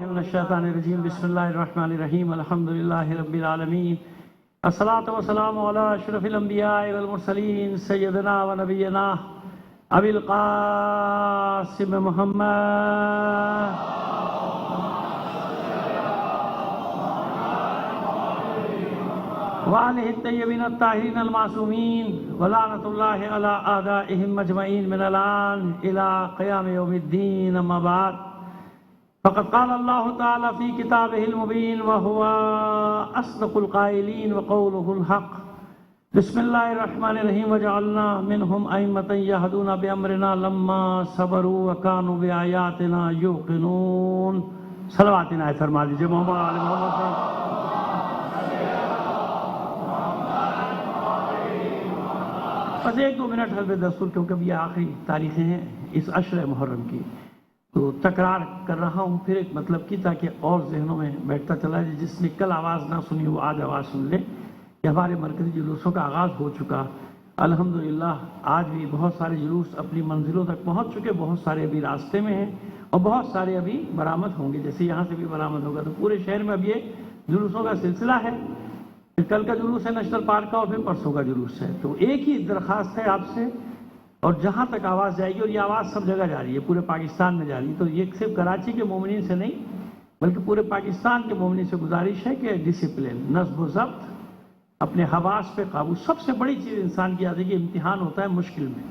من الشیطان الرجیم بسم اللہ الرحمن الرحیم الحمدللہ رب العالمین الصلاۃ والسلام علی اشرف الانبیاء والمرسلین سیدنا و نبینا ابی القاسم محمد وآلہ الطیبین الطاہرین المعصومین ولعنۃ اللہ علی اعدائہم اجمعین من الآن الی قیام یوم الدین اما بعد فقد قال اللہ تعالی فی کتابہ المبین وہو اصدق القائلین وقولہ الحق بسم اللہ الرحمن الرحیم وجعلنا منہم ائمۃ یہدون بامرنا لما صبروا وکانوا بآیاتنا یوقنون صلوات عنایت فرما دیجیے محمد علی محمد صلی اللہ بس ایک دو منٹ حلب دستور کیونکہ اب یہ آخری تاریخیں ہیں اس عشر محرم کی، تو تکرار کر رہا ہوں پھر ایک مطلب کی تاکہ اور ذہنوں میں بیٹھتا چلا جائے۔ جس نے کل آواز نہ سنی وہ آج آواز سن لے کہ ہمارے مرکزی جلوسوں کا آغاز ہو چکا الحمدللہ۔ آج بھی بہت سارے جلوس اپنی منزلوں تک پہنچ چکے، بہت سارے ابھی راستے میں ہیں اور بہت سارے ابھی برآمد ہوں گے، جیسے یہاں سے بھی برآمد ہوگا۔ تو پورے شہر میں اب یہ جلوسوں کا سلسلہ ہے۔ پھر کل کا جلوس ہے نیشنل پارک کا اور پھر پرسوں کا جلوس ہے۔ تو ایک ہی درخواست ہے آپ سے، اور جہاں تک آواز جائے گی، اور یہ آواز سب جگہ جا رہی ہے، پورے پاکستان میں جا رہی ہے، تو یہ صرف کراچی کے مومنین سے نہیں بلکہ پورے پاکستان کے مومنین سے گزارش ہے کہ ڈسپلن، نظم و ضبط، اپنے حواس پہ قابو۔ سب سے بڑی چیز انسان کی آتی ہے کہ امتحان ہوتا ہے مشکل میں،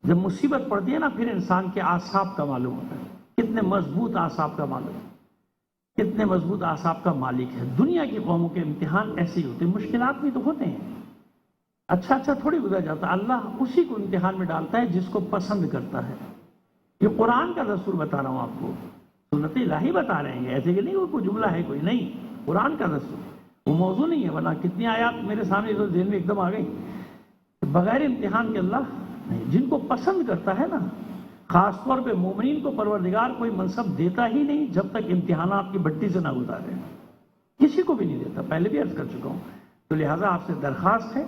جب مصیبت پڑتی ہے نا پھر انسان کے اعصاب کا معلوم ہوتا ہے، کتنے مضبوط اعصاب کا معلوم ہے، کتنے مضبوط اعصاب کا مالک ہے۔ دنیا کی قوموں کے امتحان ایسے ہی ہوتے ہیں، مشکلات بھی تو ہوتے ہیں، اچھا تھوڑی گزر جاتا ہے۔ اللہ اسی کو امتحان میں ڈالتا ہے جس کو پسند کرتا ہے۔ یہ قرآن کا دستور بتا رہا ہوں آپ کو، سنت الہی بتا رہے ہیں، ایسے کہ نہیں وہ کوئی جملہ ہے کوئی نہیں، قرآن کا دستور، وہ موضوع نہیں ہے۔ ورنہ کتنی آیات میرے سامنے تو ذہن میں ایک دم آ گئی، بغیر امتحان کے اللہ نہیں، جن کو پسند کرتا ہے نا، خاص طور پہ مومنین کو پروردگار کوئی منصب دیتا ہی نہیں جب تک امتحانات کی بٹی سے نہ گزارے، کسی کو بھی نہیں دیتا، پہلے بھی عرض کر چکا ہوں۔ تو لہٰذا آپ سے درخواست ہے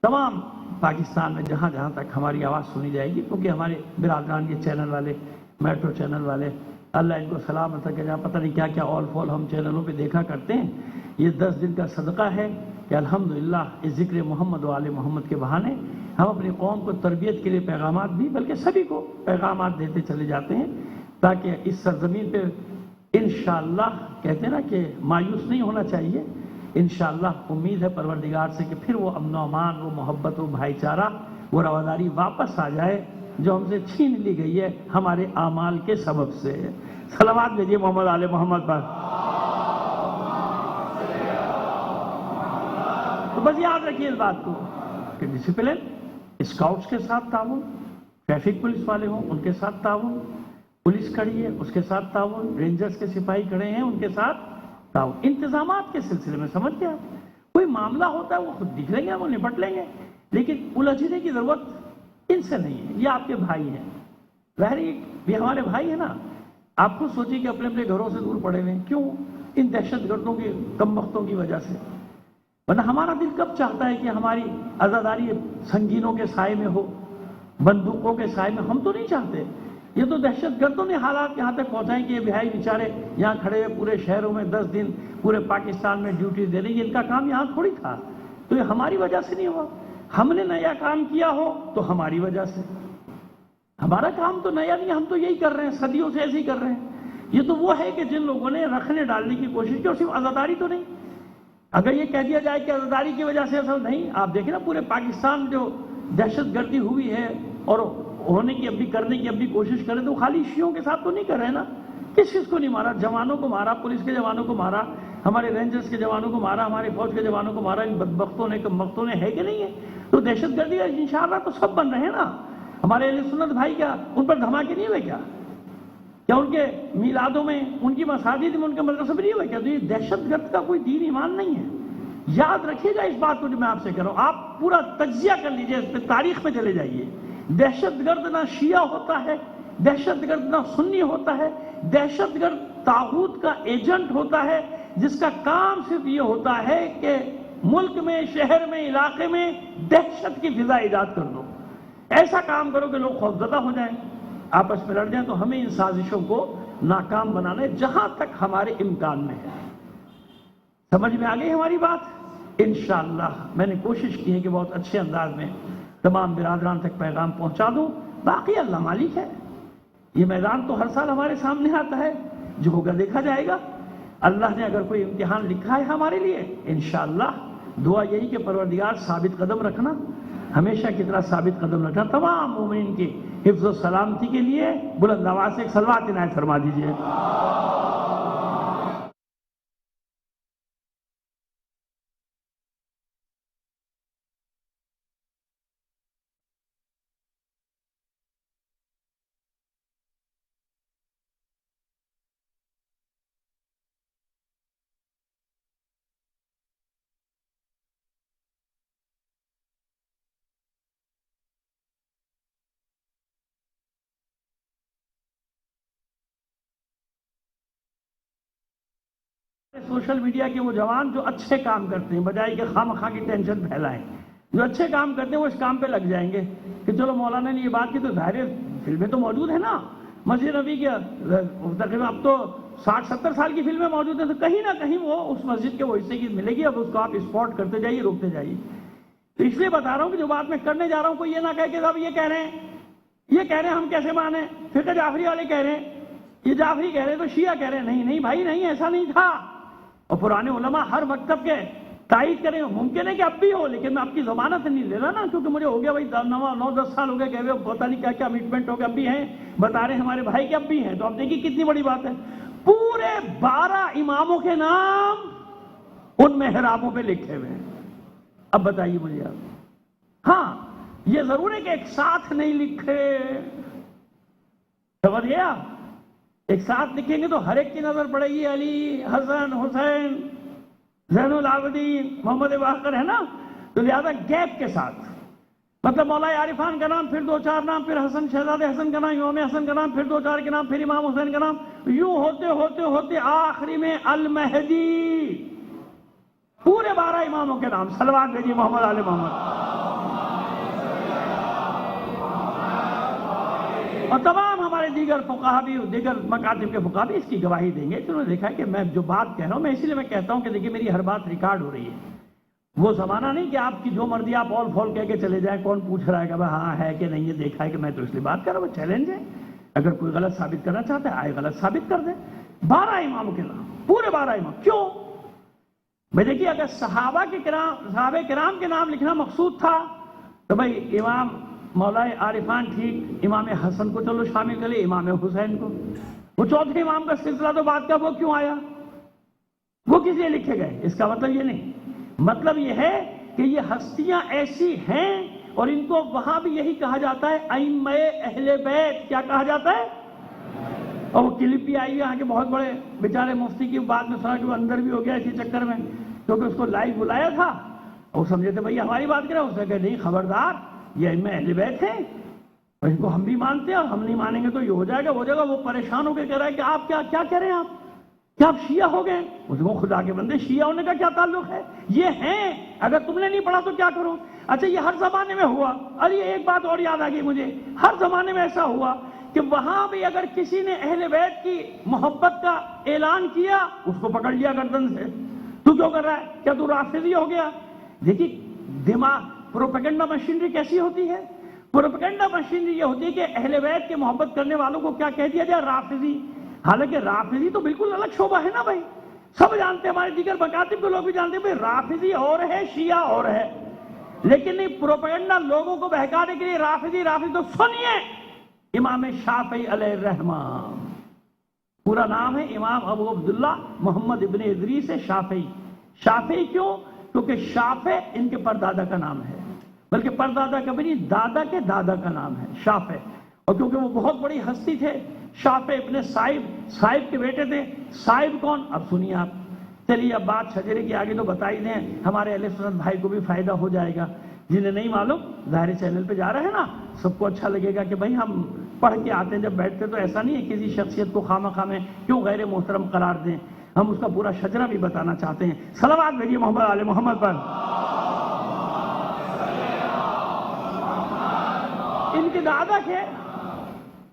تمام پاکستان میں جہاں جہاں تک ہماری آواز سنی جائے گی، کیونکہ ہمارے برادران کے چینل والے، میٹرو چینل والے، اللہ ان کو سلامت رکھے، جہاں پتہ نہیں کیا کیا آل فال ہم چینلوں پہ دیکھا کرتے ہیں۔ یہ 10 دن کا صدقہ ہے کہ الحمدللہ اس ذکر محمد و آل محمد کے بہانے ہم اپنی قوم کو تربیت کے لیے پیغامات بھی، بلکہ سبھی کو پیغامات دیتے چلے جاتے ہیں، تاکہ اس سرزمین پہ انشاءاللہ کہتے ہیں نا کہ مایوس نہیں ہونا چاہیے۔ انشاءاللہ امید ہے پروردگار سے کہ پھر وہ امن و امان، وہ محبت، وہ بھائی چارہ، وہ رواداری واپس آ جائے جو ہم سے چھین لی گئی ہے ہمارے اعمال کے سبب سے۔ صلوات بھیجیے محمد آل محمد پر۔ تو بس یاد رکھیے اس بات کو کہ ڈسپلن، اسکاؤٹس کے ساتھ تعاون، ٹریفک پولیس والے ہوں ان کے ساتھ تعاون، پولیس کھڑی ہے اس کے ساتھ تعاون، رینجرز کے سپاہی کھڑے ہیں ان کے ساتھ تعاون، انتظامات کے سلسلے میں سمجھ گیا۔ کوئی معاملہ ہوتا ہے وہ خود دکھ لیں گے، وہ نپٹ لیں گے، لیکن الجھنے کی ضرورت ان سے نہیں ہے۔ یہ آپ کے بھائی ہیں، ظاہر یہ ہمارے بھائی ہیں نا۔ آپ خود سوچیے کہ اپنے اپنے گھروں سے دور پڑے ہوئے ہیں، کیوں؟ ان دہشت گردوں کی کم بختوں کی وجہ سے۔ ورنہ ہمارا دل کب چاہتا ہے کہ ہماری عزاداری سنگینوں کے سائے میں ہو، بندوقوں کے سائے میں؟ ہم تو نہیں چاہتے۔ یہ تو دہشت گردوں نے حالات یہاں تک پہنچائیں کہ یہ بہائی بیچارے یہاں کھڑے ہوئے پورے شہروں میں 10 دن پورے پاکستان میں ڈیوٹی دے رہے ہیں۔ ان کا کام یہاں تھوڑی تھا، تو یہ ہماری وجہ سے نہیں ہوا۔ ہم نے نیا کام کیا ہو تو ہماری وجہ سے، ہمارا کام تو نیا نہیں، ہم تو یہی کر رہے ہیں، صدیوں سے ایسے ہی کر رہے ہیں۔ یہ تو وہ ہے کہ جن لوگوں نے رکھنے ڈالنے کی کوشش کی، اور صرف عزاداری تو نہیں۔ اگر یہ کہہ دیا جائے کہ عزاداری کی وجہ سے اصل نہیں، آپ دیکھیں نا پورے پاکستان جو دہشت گردی ہوئی ہے اور ہونے کی اب بھی کرنے کی اب بھی کوشش کریں، تو خالی شیعوں کے ساتھ تو نہیں کر رہے نا۔ کس چیز کو نہیں مارا؟ جوانوں کو مارا، پولیس کے جوانوں کو مارا، ہمارے رینجرز کے جوانوں کو مارا، ہمارے فوج کے جوانوں کو مارا، ان بدبختوں نے کم بختوں نے، ہے کہ نہیں ہے؟ تو دہشت گردی انشاءاللہ تو سب بن رہے ہیں نا۔ ہمارے اہل سنت بھائی کیا ان پر دھماکے نہیں ہوئے کیا ان کے میلادوں میں، ان کی مساجد میں، ان کے مدرسوں میں نہیں ہوئے کیا؟ تو یہ دہشت گرد کا کوئی دین ایمان نہیں ہے۔ یاد رکھیے گا اس بات کو جو میں آپ سے کہہ رہا ہوں، آپ پورا تجزیہ کر لیجئے، اس پہ تاریخ میں چلے جائیے۔ دہشت گرد نہ شیعہ ہوتا ہے، دہشت گرد نہ سنی ہوتا ہے، دہشت گرد طاغوت کا ایجنٹ ہوتا ہے جس کا کام صرف یہ ہوتا ہے کہ ملک میں، شہر میں، علاقے میں دہشت کی فضا ایجاد کر دو، ایسا کام کرو کہ لوگ خوفزدہ ہو جائیں، آپس میں لڑ جائیں۔ تو ہمیں ان سازشوں کو ناکام بنانا ہے جہاں تک ہمارے امکان میں ہے۔ سمجھ میں آ گئی ہماری بات؟ انشاءاللہ میں نے کوشش کی ہے کہ بہت اچھے انداز میں تمام برادران تک پیغام پہنچا دوں۔ باقی اللہ مالک ہے، یہ میدان تو ہر سال ہمارے سامنے آتا ہے، جو ہوگا دیکھا جائے گا۔ اللہ نے اگر کوئی امتحان لکھا ہے ہمارے لیے، انشاءاللہ دعا یہی کہ پروردگار ثابت قدم رکھنا، ہمیشہ کی طرح ثابت قدم رکھنا، تمام مومنین کے حفظ و سلامتی کے لیے بلند آواز سے ایک صلوات عنایت فرما دیجیے۔ سوشل میڈیا کے وہ جوان جو اچھے کام کرتے ہیں، بجائے کہ خواہ کی ٹینشن پھیلائیں، جو اچھے کام کرتے ہیں وہ اس کام پہ لگ جائیں گے کہ چلو مولانا نے یہ بات کی تو ظاہر فلمیں تو موجود ہیں نا، مسجد نبی کے تقریباً اب تو 60-70 سال کی فلمیں موجود ہیں، تو کہیں نہ کہیں وہ اس مسجد کے وہ حصے کی ملے گی، اب اس کو آپ اسپاٹ کرتے جائیے، روکتے جائیے۔ تو اس لیے بتا رہا ہوں کہ جو بات میں کرنے جا رہا ہوں کوئی یہ نہ کہے کہ صاحب یہ کہہ رہے ہیں ہم کیسے مانیں، فقہ جعفری والے کہہ رہے ہیں، یہ جعفری کہہ رہے ہیں تو شیعہ کہہ رہے ہیں۔ نہیں نہیں بھائی، نہیں، ایسا نہیں تھا۔ اور پرانے علماء ہر مکتب کے تائید کریں، ممکن ہے کہ اب بھی ہو، لیکن میں آپ کی ضمانت نہیں لے رہا نا، کیونکہ مجھے ہو گیا بھائی 9-10 سال ہو گئے کہ پتہ نہیں کیا کیا کمٹمنٹ ہو گئے، اب بھی ہیں، بتا رہے ہیں ہمارے بھائی کہ اب بھی ہیں، تو اب دیکھیے کتنی بڑی بات ہے۔ پورے 12 اماموں کے نام ان محرابوں پہ لکھے ہوئے ہیں۔ اب بتائیے مجھے آپ، ہاں یہ ضرور ہے کہ ایک ساتھ نہیں لکھے، سمجھ گیا؟ ایک ساتھ لکھیں گے تو ہر ایک کی نظر پڑے گی، علی، حسن، حسین، زین العابدین، محمد باقر، ہے نا؟ تو لہذا گیپ کے ساتھ، مطلب مولا عارفان کا نام، پھر 2-4 نام، پھر حسن، شہزادے حسن کا نام، امام حسن کا نام، پھر 2-4 کے نام، پھر امام حسین کا نام، یوں ہوتے ہوتے ہوتے آخری میں المہدی، پورے 12 اماموں کے نام۔ صلوات بھیجیے محمد آل محمد۔ اور تمام ہمارے دیگر فقہا بھی، دیگر مکاتب کے فقہا بھی اس کی گواہی دیں گے کہ انہوں نے دیکھا ہے کہ میں جو بات کہہ رہا ہوں، میں اسی لیے میں کہتا ہوں کہ دیکھیے میری ہر بات ریکارڈ ہو رہی ہے۔ وہ زمانہ نہیں کہ آپ کی جو مرضی آپ آل فال کہہ کے چلے جائیں، کون پوچھ رہا ہے کہ ہاں ہے کہ نہیں، یہ دیکھا ہے کہ میں تو اس لیے بات کر رہا ہوں۔ وہ چیلنج ہے، اگر کوئی غلط ثابت کرنا چاہتا ہے آئے غلط ثابت کر دیں۔ 12 اماموں کے نام، پورے 12 امام، کیوں؟ بھائی دیکھیے اگر صحابہ کرام کے نام لکھنا مقصود تھا تو بھائی امام مولا عارفان ٹھیک، امام حسن کو چلو شامل کر لیں، امام حسین کو، وہ چوتھے امام کا سلسلہ تو بات کا وہ کیوں آیا؟ وہ کس لیے لکھے گئے؟ اس کا مطلب یہ نہیں، مطلب یہ ہے کہ یہ ہستیاں ایسی ہیں، اور ان کو وہاں بھی یہی کہا جاتا ہے ائمہ اہل بیت۔ کیا کہا جاتا ہے؟ اور وہ کلپ بھی آئی ہے یہاں کے بہت بڑے بیچارے مفتی کی، بعد میں سنا کہ وہ اندر بھی ہو گیا اسی چکر میں، کیونکہ اس کو لائیو بلایا تھا، اور سمجھے تھے بھائی ہماری بات کریں، اس نے کہا نہیں خبردار، یہ ائمہ اہل بیت ہیں، اور ان کو ہم بھی مانتے ہیں، اور ہم نہیں مانیں گے تو یہ ہو جائے گا وہ جگہ۔ وہ پریشان ہو کے کہہ رہا ہے کہ آپ کیا کہہ رہے ہیں، آپ کیا آپ شیعہ ہو گئے؟ اس کو خدا کے بندے شیعہ ہونے کا کیا تعلق ہے؟ یہ ہیں، اگر تم نے نہیں پڑھا تو کیا کرو؟ اچھا یہ ہر زمانے میں ہوا، اور یہ ایک بات اور یاد آ گئی مجھے، ہر زمانے میں ایسا ہوا کہ وہاں بھی اگر کسی نے اہل بیت کی محبت کا اعلان کیا، اس کو پکڑ لیا گردن سے، تو کیوں کر رہا ہے؟ کیا تو رافضی ہو گیا؟ دیکھیے دماغ، پروپیگنڈا مشینری کیسی ہوتی ہے؟ پروپیگنڈا مشینری یہ ہوتی ہے کہ اہل بیت کے محبت کرنے والوں کو کیا کہہ دیا جائے؟ رافضی۔ حالانکہ رافضی تو بالکل الگ شعبہ ہے نا بھائی، سب جانتے ہیں، ہمارے دیگر مکاتب کے لوگ بھی جانتے ہیں بھائی رافضی اور ہے، شیعہ اور ہے، لیکن نہیں پروپیگنڈا لوگوں کو بہکانے کے لیے رافضی۔ تو سنیے، امام شافعی علیہ الرحمہ، پورا نام ہے امام ابو عبداللہ محمد ابن ادریس شافعی۔ شافعی کیوں؟ کیونکہ شافع ان کے پردادا کا نام ہے، بلکہ پردادا کا بھی نہیں، دادا کے دادا کا نام ہے شافع، اور کیونکہ وہ بہت بڑی ہستی تھے، شافع ابن صائب کے بیٹے تھے۔ صائب کون؟ اب سنیے آپ، چلیے اب بات شجرے کی آگے تو بتا ہی دیں، ہمارے اہل سنت بھائی کو بھی فائدہ ہو جائے گا، جنہیں نہیں معلوم ظاہر چینل پہ جا رہے ہیں نا، سب کو اچھا لگے گا کہ بھائی ہم پڑھ کے آتے ہیں، جب بیٹھتے تو ایسا نہیں ہے کسی شخصیت کو خواہ میں کیوں غیر محترم قرار دیں، ہم اس کا پورا شجرہ بھی بتانا چاہتے ہیں۔ صلوات بھیجیے محمد آل محمد پر۔ ان کے دادا کے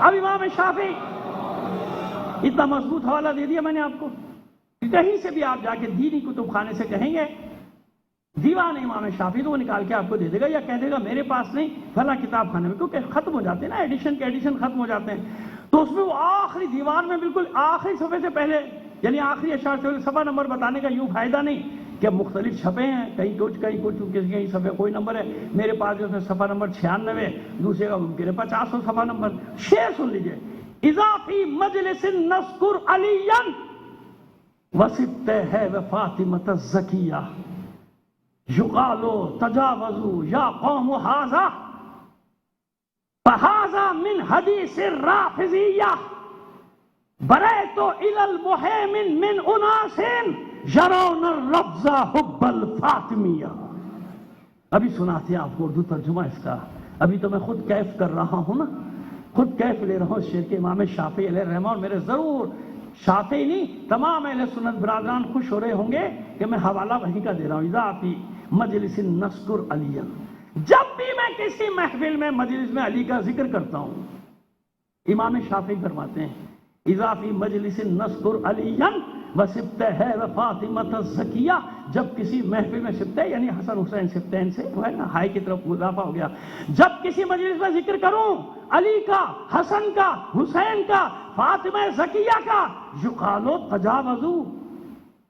اب امام شافعی، اتنا مضبوط حوالہ دے دیا میں نے آپ کو، کہیں سے بھی آپ جا کے دینی کتب خانے سے کہیں گے دیوان امام شافعی تو وہ نکال کے آپ کو دے دے گا، یا کہہ دے گا میرے پاس نہیں فلاں کتاب خانے میں، کیونکہ ختم ہو جاتے ہیں نا، ایڈیشن کے ایڈیشن ختم ہو جاتے ہیں، تو اس میں وہ آخری دیوان میں بالکل آخری صفحے سے پہلے، یعنی آخری اشعار سے صفحہ نمبر بتانے کا یوں فائدہ نہیں کہ مختلف چھپے ہیں، کہیں کچھ کہیں صفحے کوئی نمبر ہے، میرے پاس جو ہے صفحہ نمبر 96، دوسرے کا ممکن ہے 50 ہو صفحہ نمبر۔ شعر سن لیجئے، اذا فی مجلس نذکر علیا وصبت ہے وفاطمۃ الزکیہ یقال تجاوزوا یا قوم ھذا فھذا من حدیث الرافضیہ بریت الی المہیمن من اناس یرون الرفض حب الفاطمیہ۔ ابھی سناتے ہیں آپ کو اردو ترجمہ اس کا، ابھی تو میں خود کیف کر رہا ہوں نا، خود کیف لے رہا ہوں اس شعر کے۔ امام شافعی علیہ الرحمہ، اور میرے ضرور شافعی نہیں تمام اہل سنت برادران خوش ہو رہے ہوں گے کہ میں حوالہ وہیں کا دے رہا ہوں۔ اذا فی مجلس نذکر علی، جب بھی میں کسی محفل میں مجلس میں علی کا ذکر کرتا ہوں، امام شافعی فرماتے ہیں اذا فی مجلس نذکر علی وصبت ہے وفاطمۃ الزکیہ، جب کسی محفل میں سبتہ یعنی حسن حسین سبتین سے وہ ہے نا ہائی کی طرف اضافہ ہو گیا، جب کسی مجلس میں ذکر کروں علی کا، حسن کا، حسین کا، فاطمہ زکیہ کا، یقال تجاوزوا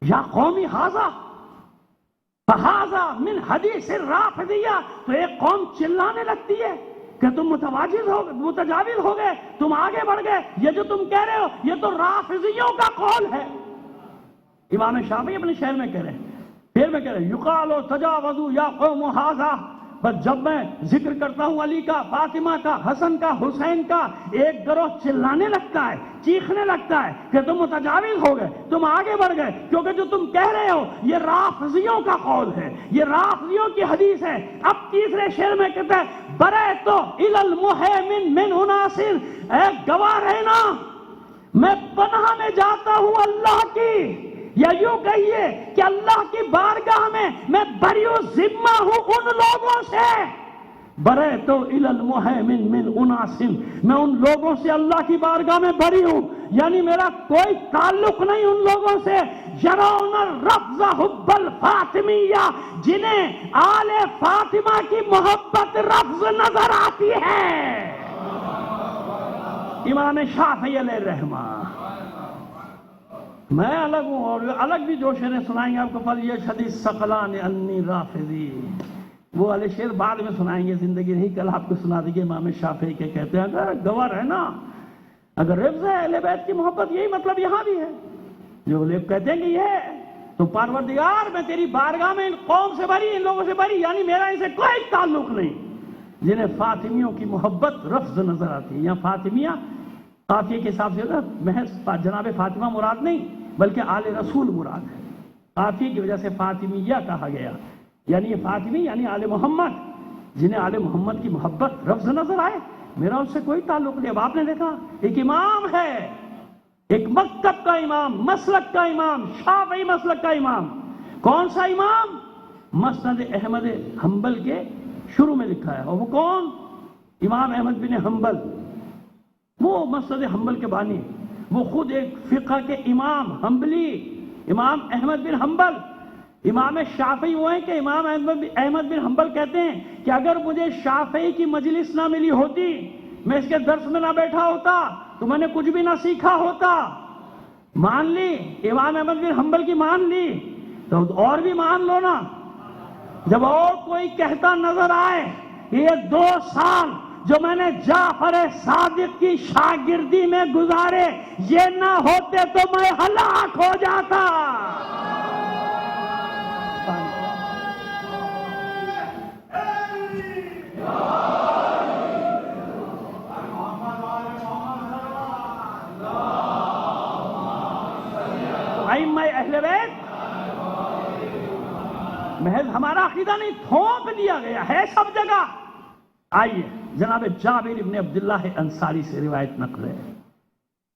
یا قومی ھذا فھذا من حدیث الرافضیہ، تو ایک قوم چلانے لگتی ہے کہ تم متجاوز ہو گئے، تم آگے بڑھ گئے، یہ جو تم کہہ رہے ہو یہ تو رافضیوں کا قول ہے۔ امام شافعی اپنے شعر میں کہہ رہے ہیں، پھر میں کہہ رہے ہیں یقال تجاوزوا یا قوم ھذا، بس جب میں ذکر کرتا ہوں علی کا، فاطمہ کا، حسن کا، حسین کا، ایک گروہ چلانے لگتا ہے، چیخنے لگتا ہے کہ تم متجاوز ہو گئے، تم آگے بڑھ گئے، کیونکہ جو تم کہہ رہے ہو یہ رافضیوں کا قول ہے، یہ رافضیوں کی حدیث ہے۔ اب تیسرے شعر میں کہتا ہے بریت الی المہیمن من اناس، اے گواہ رہنا میں پناہ میں جاتا ہوں اللہ کی، یا یوں کہیے کہ اللہ کی بارگاہ میں بری ذمہ ہوں ان لوگوں سے، بریت الی المہیمن من اناس، میں ان لوگوں سے اللہ کی بارگاہ میں بری ہوں، یعنی میرا کوئی تعلق نہیں ان لوگوں سے، یرون الرفض حب الفاطمیہ، جنہیں آل فاطمہ کی محبت رفض نظر آتی ہے۔ امام شافعی علیہ الرحمہ، میں الگ ہوں اور الگ بھی جو شعریں سنائیں گے آپ کو، فل یشہد الثقلان انی رافضی، وہ والے شعر بعد میں سنائیں گے، زندگی رہی کل آپ کو سنا دیں گے۔ امام شافعی کے کہتے ہیں اگر گواہ رہنا، اگر رفض ہے اہل بیت کی محبت، یہی مطلب یہاں بھی ہے، جو لوگ کہتے ہیں کہ یہ ہے تو پروردگار میں تیری بارگاہ میں ان قوم سے بری، ان لوگوں سے بری، یعنی میرا ان سے کوئی تعلق نہیں، جنہیں فاطمیوں کی محبت رفض نظر آتی ہے۔ یہاں فاطمیہ قافیے کے حساب سے محض جناب فاطمہ مراد نہیں بلکہ آل رسول مراد ہے، قافیے کی وجہ سے فاطمیہ کہا گیا، یعنی یہ فاطمی یعنی آل محمد، جنہیں آل محمد کی محبت رفض نظر آئے، میرا اس سے کوئی تعلق نہیں۔ اب آپ نے دیکھا ایک امام ہے، ایک مکتب کا امام، مسلک کا امام، شافعی مسلک کا امام، کون سا امام؟ مسند احمد حنبل کے شروع میں لکھا ہے، اور وہ کون؟ امام احمد بن حنبل، وہ مسند حنبل کے بانی، وہ خود ایک فقہ کے امام حنبلی، امام احمد بن حنبل۔ امام شافعی وہ ہیں کہ امام احمد بن حنبل کہتے ہیں کہ اگر مجھے شافعی کی مجلس نہ ملی ہوتی، میں اس کے درس میں نہ بیٹھا ہوتا تو میں نے کچھ بھی نہ سیکھا ہوتا۔ مان لی امام احمد بن حنبل کی، مان لی تو اور بھی مان لو نا۔ جب اور کوئی کہتا نظر آئے یہ 2 سال جو میں نے جعفر صادق کی شاگردی میں گزارے یہ نہ ہوتے تو میں ہلاک ہو جاتا۔ ائمہ اہل بیت محض ہمارا عقیدہ نہیں، تھوپ دیا گیا ہے سب جگہ۔ آئیے جناب جابر ابن عبداللہ انصاری سے روایت نقل ہے،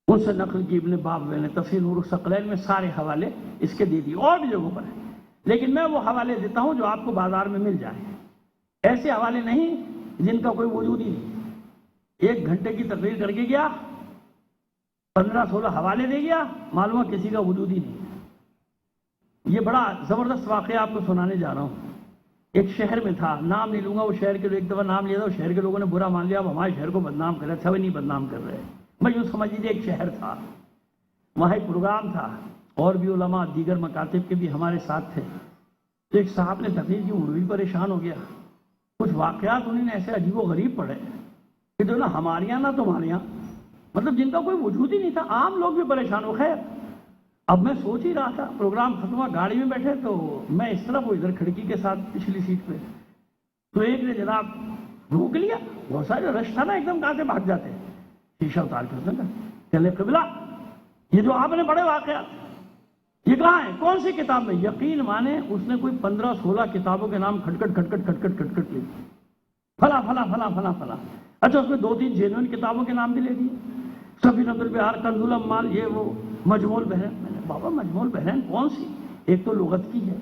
ان سے نقل کی ابن بابویہ نے تفسیر نور الثقلین میں سارے حوالے اس کے دے دی، اور بھی جگہوں پر ہیں، لیکن میں وہ حوالے دیتا ہوں جو آپ کو بازار میں مل جائیں، ایسے حوالے نہیں جن کا کوئی وجود ہی نہیں۔ 1 گھنٹے کی تقریر کر کے گیا، 15-16 حوالے دے گیا، معلوم ہے کسی کا وجود ہی نہیں۔ یہ بڑا زبردست واقعہ آپ کو سنانے جا رہا ہوں۔ ایک شہر میں تھا، نام نہیں لوں گا، وہ شہر کے ایک دفعہ نام لیا تھا، شہر کے لوگوں نے برا مان لیا، اب ہمارے شہر کو بدنام کر رہے تھے، نہیں بدنام کر رہے، میں یوں سمجھ لیجیے ایک شہر تھا، وہاں ایک پروگرام تھا، اور بھی علماء دیگر مکاتب کے بھی ہمارے ساتھ تھے۔ تو ایک صاحب نے تقریر کی، وہ بھی پریشان ہو گیا، کچھ واقعات انہوں نے ایسے عجیب و غریب پڑھے کہ جو نا ہمارے یہاں نہ تمہارے یہاں، مطلب جن کا کوئی وجود ہی نہیں تھا، عام لوگ بھی پریشان ہو۔ خیر اب میں سوچ ہی رہا تھا، پروگرام ختم ہوا، گاڑی میں بیٹھے تو میں اس طرف، وہ ادھر کھڑکی کے ساتھ پچھلی سیٹ پہ، تو ایک نے جناب روک لیا، بہت سارے رش تھا نا، ایک دم کہاں سے بھاگ جاتے، شیشہ اتار کے اس نے کہا چلے قبلہ یہ جو آپ نے پڑھے واقعات یہ کہاں ہے، کون سی کتاب میں؟ یقین مانے اس نے کوئی 15-16 کتابوں کے نام کھٹکھٹ لی، فلاں فلاں فلاں فلاں فلاں۔ اچھا اس میں 2-3 جینوئن کتابوں کے نام بھی لے دیے، سفینۃ البحار، کنز الاموال، یہ وہ مجموع البحرین۔ میں نے بابا مجموع البحرین کون سی؟ ایک تو لغت کی ہے،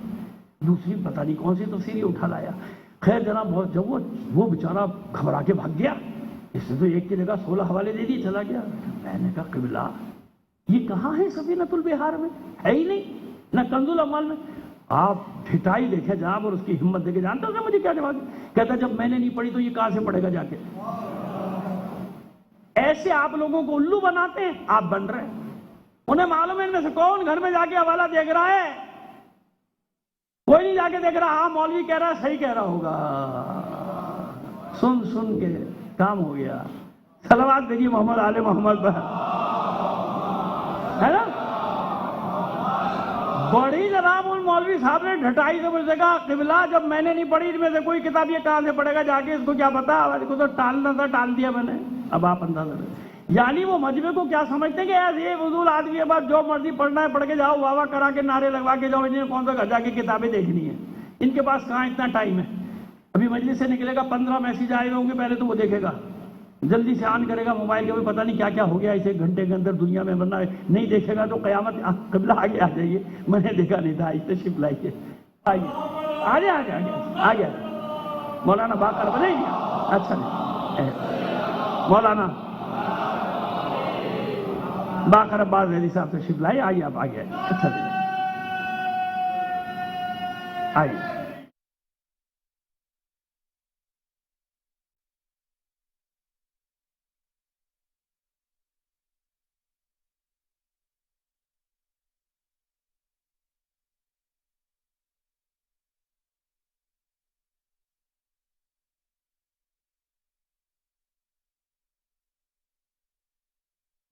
دوسری پتہ نہیں کون سی تفسیری اٹھا لایا۔ خیر جناب بہت جب وہ بیچارہ گھبرا کے بھاگ گیا، اس نے تو ایک کی جگہ 16 حوالے دے دیے، چلا گیا۔ میں نے کہا قبلہ یہ کہاں ہے سفینۃ البحار میں؟ ہے ہی نہیں، نہ کنز الاموال میں۔ آپ ٹھٹائی دیکھے جناب اور اس کی ہمت دیکھے، جانتے ہو مجھے کیا جواب؟ کہتا جب میں نے نہیں پڑھی تو یہ کہاں سے پڑھے گا جا کے؟ ایسے آپ لوگوں کو الو بناتے ہیں، آپ بن رہے ہیں۔ انہیں معلوم ہے ان میں سے کون گھر میں جا کے حوالہ دیکھ رہا ہے، کوئی نہیں جا کے دیکھ رہا، ہاں مولوی کہہ رہا ہے صحیح کہہ رہا ہوگا، سن کے کام ہو گیا۔ صلوات بھیجیے محمد آل محمد پر، ہے نا؟ بڑی جناب ان مولوی صاحب نے ڈھٹائی سے مجھ سے کہا قبلہ جب میں نے نہیں پڑھی ان میں سے کوئی کتاب، یہ کہاں سے پڑھے گا جا کے؟ اس کو کیا پتا، اس کو تو ٹالنا تھا، ٹال دیا میں نے۔ اب آپ اندازہ کریں، یعنی وہ مجمع کو کیا سمجھتے ہیں کہ ایسے یہ فضول آدمی کے بعد جو مرضی پڑھنا ہے پڑھ کے جاؤ، واہ واہ کرا کے نعرے لگوا کے جاؤ، انہیں کون سا گھر جا کے کتابیں دیکھنی ہے، ان کے پاس کہاں اتنا ٹائم ہے؟ ابھی مجلس سے نکلے گا 15 میسیج آئے ہوں گے، پہلے تو وہ دیکھے گا، جلدی سے آن کرے گا موبائل کے، پتہ نہیں کیا کیا ہو گیا اس 1 گھنٹے کے اندر دنیا میں، ورنہ نہیں دیکھے گا تو قیامت۔ قبلہ آگے آ جائیے، میں نے دیکھا نہیں تھا، تشریف لائیے، آگے آگے مولانا باقر بنے گیا، اچھا نہیں مولانا باقر عباس ذیلی صاحب تشریف لائے، آئیے آپ آگے آئیے، اچھا آئیے۔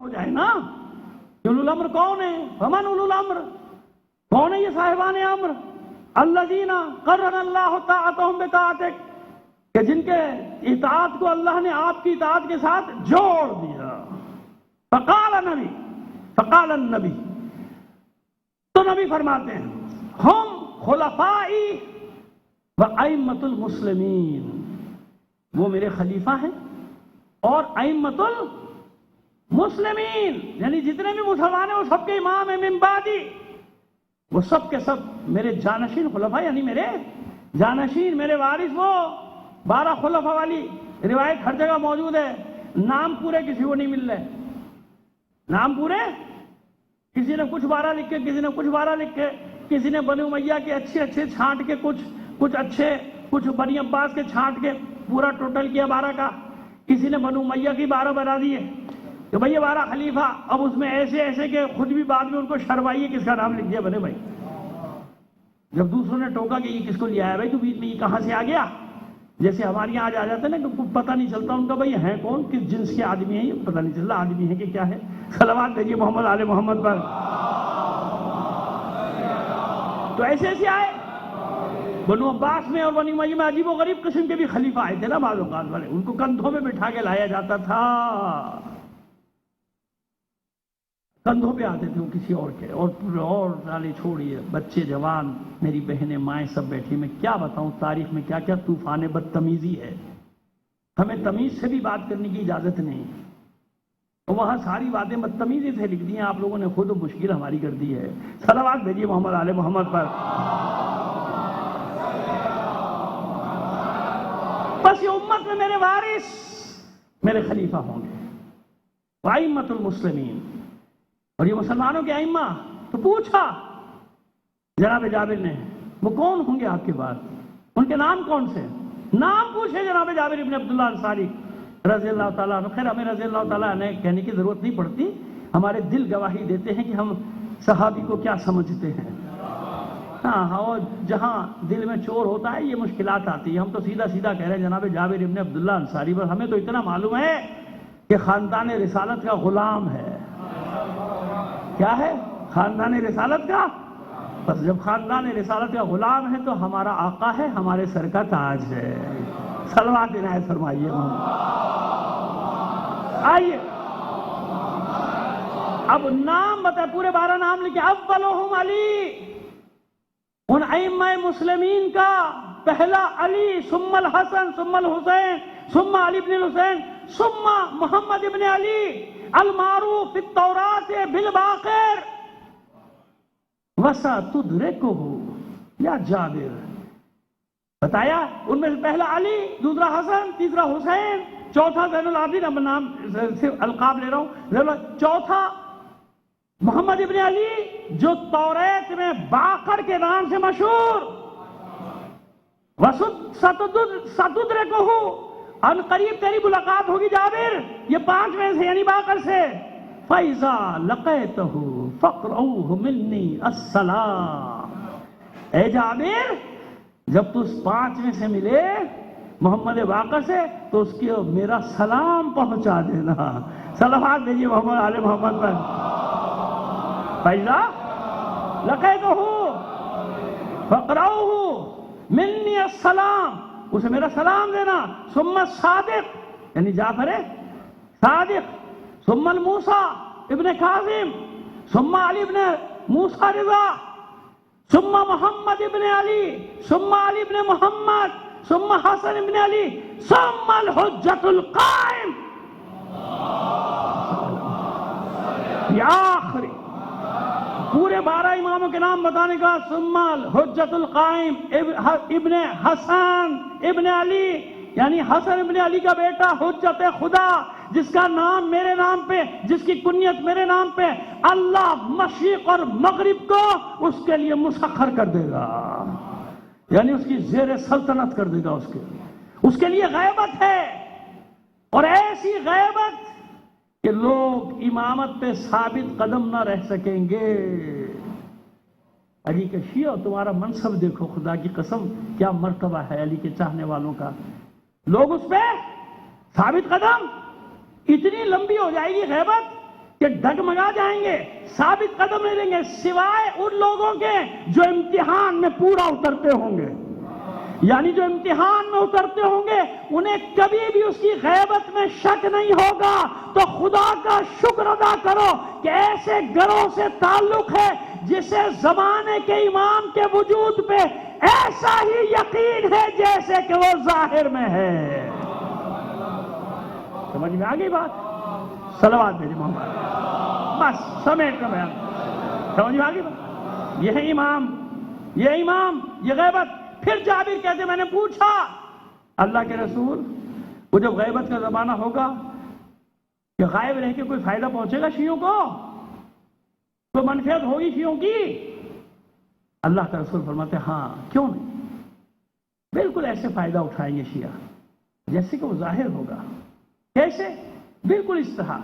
ہو جائے نا، اولو الامر کون ہے؟ فمن اولو الامر، کون ہے یہ صاحبان امر؟ الذین قرن اللہ طاعتہم بطاعتک، کہ جن کے اطاعت کو اللہ نے آپ کی اطاعت کے ساتھ جوڑ دیا۔ فقال النبی، تو نبی فرماتے ہیں ہم خلفائی و ائمۃ المسلمین، وہ میرے خلیفہ ہیں اور ائمۃ مسلمین، یعنی جتنے بھی مسلمان ہیں وہ سب کے امام ہیں، من بعدی، وہ سب کے سب میرے جانشین خلفاء، یعنی میرے جانشین، میرے وارث، وہ 12 خلفاء والی روایت ہر جگہ موجود ہے۔ نام پورے کسی کو نہیں مل رہے، نام پورے کسی نے کچھ 12 لکھے، کسی نے کچھ 12 لکھے، کسی نے بنی امیہ کے اچھے چھانٹ کے کچھ اچھے، کچھ بنی عباس کے چھانٹ کے پورا ٹوٹل کیا 12 کا، کسی نے بنی امیہ کی 12 بنا دیے کہ بھئی یہ 12 خلیفہ، اب اس میں ایسے کہ خود بھی بعد میں ان کو شرمائیے کس کا نام لکھ دیا بنے بھائی۔ جب دوسروں نے ٹوکا کہ یہ کس کو لے آیا بھائی تو بیچ میں یہ کہاں سے آ گیا، جیسے ہمارے یہاں آج آ جاتے ہیں نا کہ پتہ نہیں چلتا ان کا بھئی ہیں کون، کس جنس کے آدمی ہیں، یہ پتہ نہیں چلتا آدمی ہے کہ کیا ہے۔ صلوات بھیجیے محمد آل محمد پر۔ تو ایسے آئے بنو عباس میں اور بنی امیہ میں، عجیب و غریب قسم کے بھی خلیفہ آئے تھے نا بعض اوقات والے، ان کو کندھوں میں بٹھا کے لایا جاتا تھا، کندھوں پہ آتے تھے وہ کسی اور کے، اور سالے چھوڑیے، بچے جوان، میری بہنیں مائیں سب بیٹھی، میں کیا بتاؤں تاریخ میں کیا کیا طوفان بدتمیزی ہے، ہمیں تمیز سے بھی بات کرنے کی اجازت نہیں، تو وہاں ساری باتیں بدتمیزی سے لکھ دی ہیں، آپ لوگوں نے خود مشکل ہماری کر دی ہے۔ صلوات بھیجیے محمد آل محمد پر۔ بس یہ امت میں میرے وارث، میرے خلیفہ ہوں گے، وائمۃ المسلمین، اور یہ مسلمانوں کے ائمہ۔ تو پوچھا جناب جابر نے وہ کون ہوں گے آپ کے بعد، ان کے نام کون سے؟ نام پوچھے جناب جابر ابن عبداللہ انصاری رضی اللہ تعالیٰ عنہ۔ خیر ہمیں رضی اللہ تعالیٰ عنہ کہنے کی ضرورت نہیں پڑتی، ہمارے دل گواہی دیتے ہیں کہ ہم صحابی کو کیا سمجھتے ہیں۔ ہاں، اور جہاں دل میں چور ہوتا ہے یہ مشکلات آتی ہیں۔ ہم تو سیدھا سیدھا کہہ رہے ہیں جناب جابر ابن عبداللہ انصاری، بس ہمیں تو اتنا معلوم ہے کہ خاندان رسالت کا غلام ہے۔ کیا ہے؟ خاندان رسالت کا۔ بس جب خاندان رسالت کا غلام ہے تو ہمارا آقا ہے، ہمارے سر کا تاج ہے۔ صلوات عنایت فرمائیے۔ آئیے اب نام بتائے، پورے 12 نام لکھے۔ اولہم علی، ان ائمہ مسلمین کا پہلا علی، ثم الحسن، ثم الحسین، ثم علی بن الحسین، ثم محمد ابن علی المعروف فی التوراۃ بالباقر وَسَتُدْرِكُهُ یا جابر۔ بتایا ان میں سے پہلا علی، دوسرا حسن، تیسرا حسین، چوتھا زین العابدین، اب نام صرف القاب لے رہا ہوں، چوتھا محمد ابن علی جو توریت میں باقر کے نام سے مشہور۔ ستدرکہ، ان قریب تیری ملاقات ہوگی جابر، یہ 5 میں سے یعنی باقر سے۔ فَإِذَا لَقَيْتَهُ فَقْرَؤْهُ مِنِّي السَّلَامِ، اے جابر جب تو اس 5 میں سے ملے محمد باقر سے تو اس کی میرا سلام پہنچا دینا۔ صلوات دیجیے محمد آل محمد پر۔ فَإِذَا لَقَيْتَهُ فَقْرَؤْهُ مِنِّي السَّلَامِ، اسے میرا سلام دینا۔ ثم الصادق یعنی جعفر صادق، ثم الموسیٰ ابن کاظم، ثم علی ابن موسیٰ رضا، ثم محمد ابن علی، ثم علی ابن محمد، ثم حسن ابن علی، ثم الحجۃ القائم۔ یہ آخری پورے 12 اماموں کے نام بتانے کا، ثم الحجۃ القائم ابن حسن ابن علی، یعنی حسن ابن علی کا بیٹا حجت خدا، جس کا نام میرے نام پہ، جس کی کنیت میرے نام پہ، اللہ مشرق اور مغرب کو اس کے لیے مسخر کر دے گا، یعنی اس کی زیر سلطنت کر دے گا۔ اس کے لیے غیبت ہے، اور ایسی غیبت کہ لوگ امامت پہ ثابت قدم نہ رہ سکیں گے۔ علی کے شیعہ تمہارا منصب دیکھو، خدا کی قسم کیا مرتبہ ہے علی کے چاہنے والوں کا۔ لوگ اس پہ ثابت قدم، اتنی لمبی ہو جائے گی غیبت کہ ڈگمگا جائیں گے، ثابت قدم نہیں لیں گے، سوائے ان لوگوں کے جو امتحان میں پورا اترتے ہوں گے۔ یعنی جو امتحان میں اترتے ہوں گے انہیں کبھی بھی اس کی غیبت میں شک نہیں ہوگا۔ تو خدا کا شکر ادا کرو کہ ایسے گروہ سے تعلق ہے جسے زمانے کے امام کے وجود پہ ایسا ہی یقین ہے جیسے کہ وہ ظاہر میں ہے۔ سمجھ میں آ گئی بات؟ صلوات بھیجے محمد، بس سمیٹ کر بیان۔ سمجھ میں آ گئی بات؟ یہ ہے امام، یہ امام، یہ غیبت۔ پھر جابر کہتے میں نے پوچھا اللہ کے رسول، وہ جب غیبت کا زمانہ ہوگا کہ غائب رہ کے کوئی فائدہ پہنچے گا شیعوں کو، کوئی منفعت ہوگی شیعوں کی؟ اللہ کا رسول فرماتے ہاں، کیوں نہیں، بالکل ایسے فائدہ اٹھائیں گے شیعہ جیسے کہ وہ ظاہر ہوگا۔ کیسے؟ بالکل اس طرح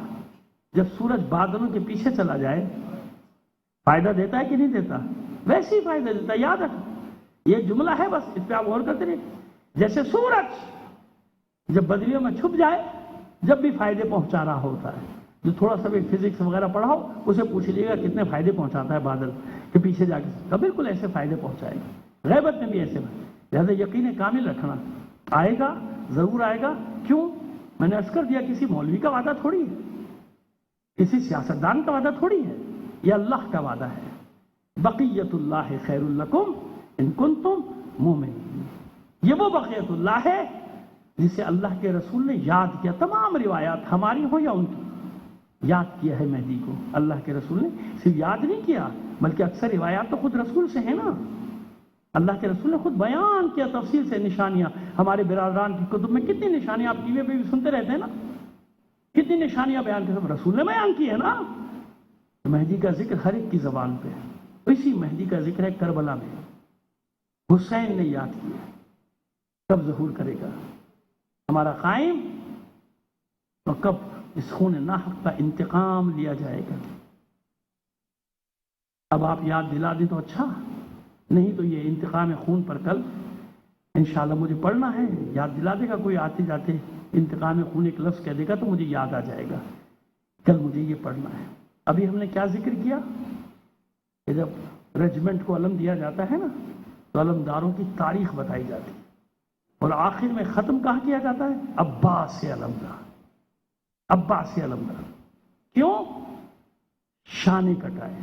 جب سورج بادلوں کے پیچھے چلا جائے فائدہ دیتا ہے کہ نہیں دیتا؟ ویسے ہی فائدہ دیتا ہے۔ یاد رکھ، یہ جملہ ہے، بس اس پہ آپ غور کرتے رہیے۔ جیسے سورج جب بدریوں میں چھپ جائے جب بھی فائدے پہنچا رہا ہوتا ہے، جو تھوڑا سا بھی فزکس وغیرہ پڑھا ہو اسے پوچھ لیجیے گا کتنے فائدے پہنچاتا ہے بادل کے پیچھے جا کے، بالکل ایسے فائدے پہنچائے گا۔ غیبت میں بھی ایسے، لہٰذا یقین کامل رکھنا، آئے گا، ضرور آئے گا۔ کیوں؟ میں نے عرض کر دیا کسی مولوی کا وعدہ تھوڑی ہے، کسی سیاستدان کا وعدہ تھوڑی ہے، یہ اللہ کا وعدہ ہے۔ بقیت اللہ خیر لکم ان کنتم مومنین، یہ وہ بقیت اللہ ہے جسے اللہ کے رسول نے یاد کیا۔ تمام روایات ہماری ہوں یا ان کی، یاد کیا ہے مہدی کو اللہ کے رسول نے، صرف یاد نہیں کیا بلکہ اکثر روایات تو خود رسول سے ہیں نا۔ اللہ کے رسول نے خود بیان کیا تفصیل سے نشانیاں۔ ہمارے برادران کی کتب میں کتنی نشانیاں آپ ٹی وی پہ بھی سنتے رہتے ہیں نا، کتنی نشانیاں بیان کی رسول نے بیان کی ہے نا. مہدی کا ذکر ہر ایک کی زبان پہ ہے. اسی مہدی کا ذکر ہے کربلا میں حسین نے یاد کیا. کب ظہور کرے گا ہمارا قائم، اور کب اس خون ناحق کا انتقام لیا جائے گا. اب آپ یاد دلا دیں تو اچھا، نہیں تو یہ انتقام خون پر کل انشاءاللہ مجھے پڑھنا ہے. یاد دلا دے گا کوئی آتے جاتے، انتقام خون ایک لفظ کہہ دے گا تو مجھے یاد آ جائے گا کل مجھے یہ پڑھنا ہے. ابھی ہم نے کیا ذکر کیا کہ جب رجمنٹ کو علم دیا جاتا ہے نا تو علمداروں کی تاریخ بتائی جاتی ہے، اور آخر میں ختم کہاں کیا جاتا ہے؟ عباس سے علمدار. عباس سے علمدار کیوں؟ شانے کٹائے.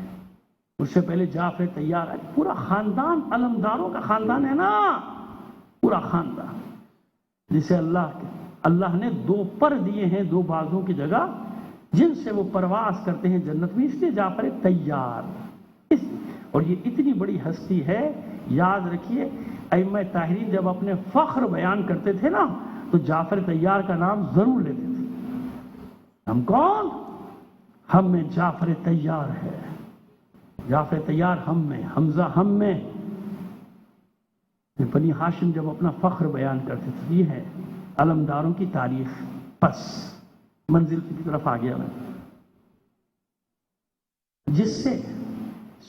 اس سے پہلے جعفر طیار آئے. پورا خاندان علمداروں کا خاندان ہے نا، پورا خاندان، جسے اللہ نے 2 پر دیے ہیں 2 بازوں کی جگہ، جن سے وہ پرواز کرتے ہیں جنت میں. اس لیے جعفر طیار. اور یہ اتنی بڑی ہستی ہے، یاد رکھیے ائمہ طاہرین جب اپنے فخر بیان کرتے تھے نا تو جعفر طیار کا نام ضرور لیتے تھے. ہم کون؟ ہم میں جعفر طیار ہے. جعفر طیار ہم میں، حمزہ ہم میں. بنی ہاشم جب اپنا فخر بیان کرتے تھے. یہ ہے علمداروں کی تاریخ. پس منزل کی طرف آ گیا میں. جس سے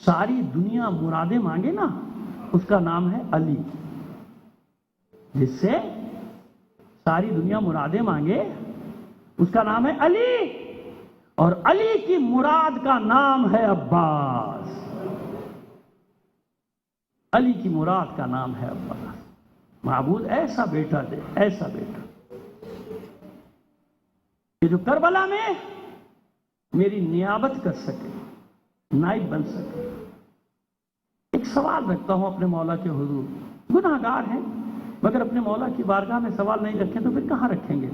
ساری دنیا مرادیں مانگے نا اس کا نام ہے علی. جس سے ساری دنیا مرادیں مانگے اس کا نام ہے علی، اور علی کی مراد کا نام ہے عباس. علی کی مراد کا نام ہے عباس. معبود ایسا بیٹا دے، ایسا بیٹا کہ جو کربلا میں میری نیابت کر سکے، نائب بن سکے. ایک سوال رکھتا ہوں اپنے مولا کے حضور. گناہ گار ہیں مگر اپنے مولا کی بارگاہ میں سوال نہیں رکھیں تو پھر کہاں رکھیں گے؟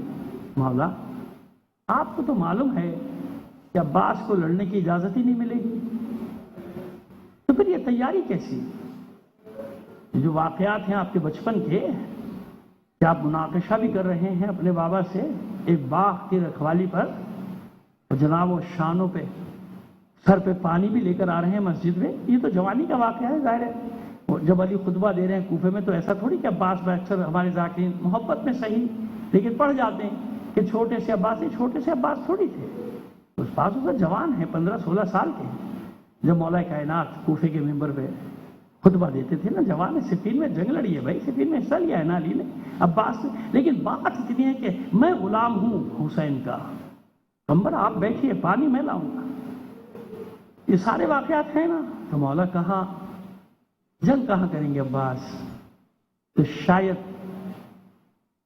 مولا آپ کو تو معلوم ہے کہ عباس کو لڑنے کی اجازت ہی نہیں ملے گی، تو پھر یہ تیاری کیسی؟ جو واقعات ہیں آپ کے بچپن کے، کہ آپ مناقشہ بھی کر رہے ہیں اپنے بابا سے ایک باغ کی رکھوالی پر، اور جناب وہ شانوں پہ سر پہ پانی بھی لے کر آ رہے ہیں مسجد میں. یہ تو جوانی کا واقعہ ہے. ظاہر ہے جب علی خطبہ دے رہے ہیں کوفے میں تو ایسا تھوڑی کہ عباس میں اکثر ہمارے ذاکرین محبت میں صحیح لیکن پڑھ جاتے ہیں کہ چھوٹے سے عباس. یہ چھوٹے سے عباس تھوڑی تھے، اس پاس اس کا جوان ہے، 15-16 سال کے ہیں جب مولا کائنات کوفے کے ممبر پہ خطبہ دیتے تھے نا. جوان ہے، صفین میں جنگ لڑی ہے بھائی، صفین میں حصہ لیا ہے نا علی نے، عباس نے. لیکن بات اتنی ہے کہ میں غلام ہوں حسین کا. پیغمبر آپ بیٹھیے، پانی میں لاؤں گا. یہ سارے واقعات ہیں نا. تو مولا کہا جنگ کہاں کریں گے عباس؟ تو شاید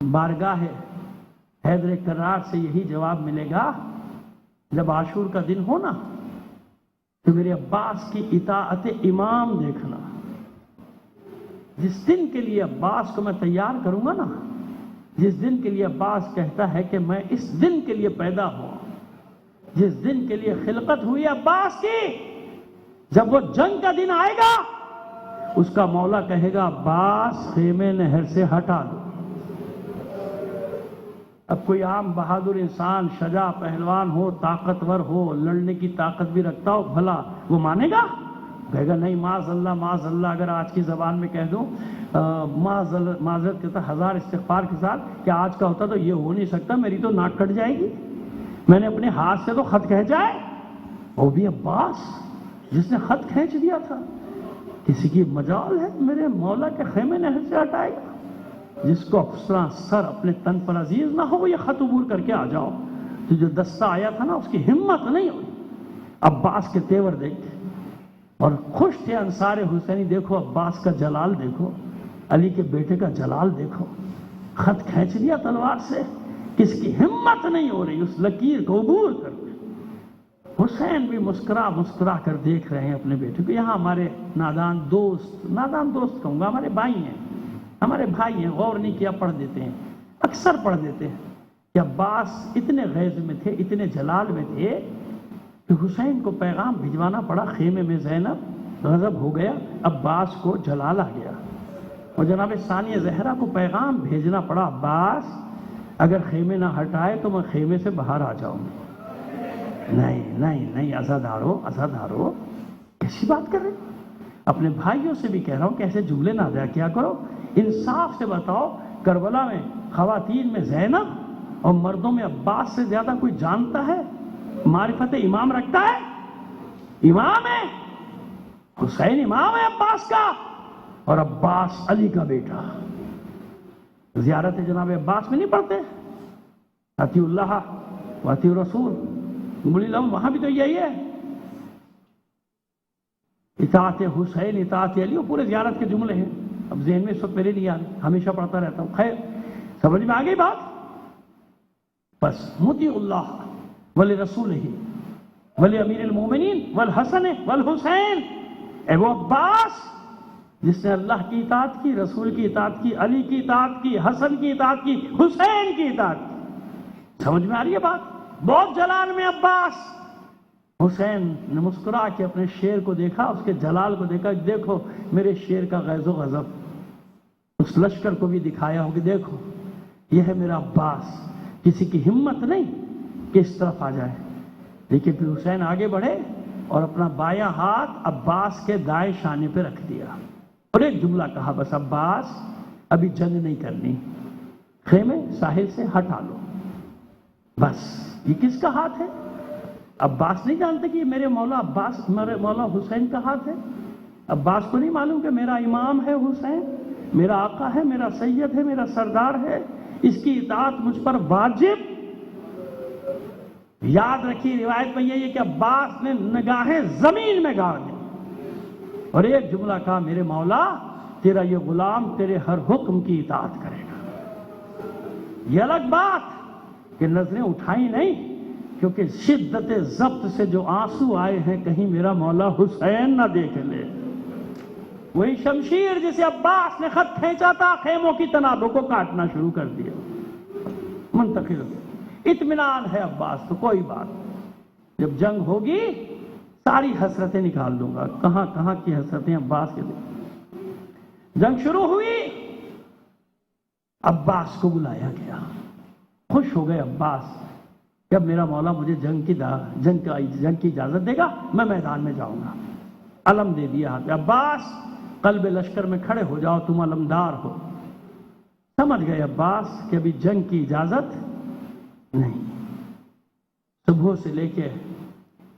بارگاہ حیدر کرار سے یہی جواب ملے گا جب عاشور کا دن ہو نا تو میرے عباس کی اطاعت امام دیکھنا. جس دن کے لیے عباس کو میں تیار کروں گا نا، جس دن کے لیے عباس کہتا ہے کہ میں اس دن کے لیے پیدا ہوں، جس دن کے لیے خلقت ہوئی عباس کی، جب وہ جنگ کا دن آئے گا اس کا مولا کہے گا عباس خیمے نہر سے ہٹا دو. اب کوئی عام بہادر انسان، شجاع پہلوان ہو، طاقتور ہو، لڑنے کی طاقت بھی رکھتا ہو، بھلا وہ مانے گا؟ کہے گا نہیں معاذ اللہ معاذ اللہ. اگر آج کی زبان میں کہہ دوں معذرت کہتا 1000 استغفار کے ساتھ کہ آج کا ہوتا تو یہ ہو نہیں سکتا، میری تو ناک کٹ جائے گی، میں نے اپنے ہاتھ سے تو خط کھینچا ہے. وہ بھی عباس جس نے خط کھینچ دیا تھا. کسی کی مجال ہے میرے مولا کے خیمے نہر سے ہٹائے گا؟ جس کو افسراں سر اپنے تن پر عزیز نہ ہو وہ یہ خط عبور کر کے آ جاؤ. تو جو دستہ آیا تھا نا اس کی ہمت نہیں ہوئی. عباس کے تیور دیکھتے اور خوش تھے انصار حسینی. دیکھو عباس کا جلال دیکھو، علی کے بیٹے کا جلال دیکھو. خط کھینچ لیا تلوار سے، کس کی ہمت نہیں ہو رہی اس لکیر کو عبور کر. حسین بھی مسکرا مسکرا کر دیکھ رہے ہیں اپنے بیٹے کو. یہاں ہمارے نادان دوست کہوں گا، ہمارے بھائی ہیں، ہمارے بھائی ہیں، غور نہیں کیا پڑھ دیتے ہیں، اکثر پڑھ دیتے ہیں کہ عباس اتنے غیظ میں تھے، اتنے جلال میں تھے کہ حسین کو پیغام بھجوانا پڑا. خیمے میں زینب غضب ہو گیا، عباس کو جلال آ گیا، اور جناب ثانیہ زہرا کو پیغام بھیجنا پڑا. عباس اگر خیمے نہ ہٹائے تو میں خیمے سے باہر آ جاؤں گی۔ نہیں نہیں نہیں، عزادارو کیسی بات کر رہے؟ اپنے بھائیوں سے بھی کہہ رہا ہوں کہ ایسے جملے نہ ادا کیا کرو، انصاف سے بتاؤ، کربلا میں خواتین میں زینب اور مردوں میں عباس سے زیادہ کوئی جانتا ہے؟ معرفت امام رکھتا ہے؟ امام ہے حسین، امام ہے عباس کا، اور عباس علی کا بیٹا۔ زیارت جناب عباس میں نہیں پڑھتے اطیع اللہ و اطیع الرسول؟ بولی لم وہاں بھی تو یہی ہے، اطاعت حسین اطاعت علی، وہ پورے زیارت کے جملے ہیں، اب ذہن میں اس وقت میرے نہیں آ رہے، ہمیشہ پڑھتا رہتا ہوں۔ خیر، سمجھ میں آ گئی بات؟ بس مطیع اللہ ولرسولہ ولامیر المومنین والحسن والحسین، اے وہ عباس جس نے اللہ کی اطاعت کی، رسول کی اطاعت کی، علی کی اطاعت کی، حسن کی اطاعت کی، حسین کی اطاعت کی۔ سمجھ میں آ رہی ہے بات؟ بہت جلال میں عباس۔ حسین نے مسکرا کے اپنے شیر کو دیکھا، اس کے جلال کو دیکھا، دیکھو میرے شیر کا غیظ و غضب۔ اس لشکر کو بھی دکھایا ہو کہ دیکھو یہ ہے میرا عباس، کسی کی ہمت نہیں کہ اس طرف آ جائے۔ لیکن پھر حسین آگے بڑھے اور اپنا بایاں ہاتھ عباس کے دائیں شانے پہ رکھ دیا اور ایک جملہ کہا، بس عباس ابھی جنگ نہیں کرنی، خیمے ساحل سے ہٹا لو بس۔ یہ کس کا ہاتھ ہے؟ عباس نہیں جانتے کہ یہ میرے مولا عباس، میرے مولا حسین کا ہاتھ ہے؟ عباس کو نہیں معلوم کہ میرا امام ہے حسین، میرا آقا ہے، میرا سید ہے، میرا سردار ہے، اس کی اطاعت مجھ پر واجب۔ یاد رکھیے روایت میں یہ ہے کہ عباس نے نگاہیں زمین میں گاڑ دی اور ایک جملہ کہا، میرے مولا تیرا یہ غلام تیرے ہر حکم کی اطاعت کرے گا۔ یہ الگ بات کہ نظریں اٹھائی نہیں، کیونکہ شدت ضبط سے جو آنسو آئے ہیں کہیں میرا مولا حسین نہ دیکھ لے۔ وہی شمشیر جسے عباس نے خط کھینچا تھا، خیموں کی تنابوں کو کاٹنا شروع کر دیا، منتقل ہو گیا۔ اطمینان ہے عباس تو کوئی بات، جب جنگ ہوگی ساری حسرتیں نکال دوں گا۔ کہاں کہاں کی حسرتیں عباس کے دل۔ جنگ شروع ہوئی، عباس کو بلایا گیا، خوش ہو گئے عباس کہ اب میرا مولا مجھے جنگ کی اجازت دے گا، میں میدان میں جاؤں گا۔ علم دے دیا ہاتھ، عباس قلب لشکر میں کھڑے ہو جاؤ، تم علمدار ہو۔ سمجھ گئے عباس کہ ابھی جنگ کی اجازت نہیں۔ صبح سے لے کے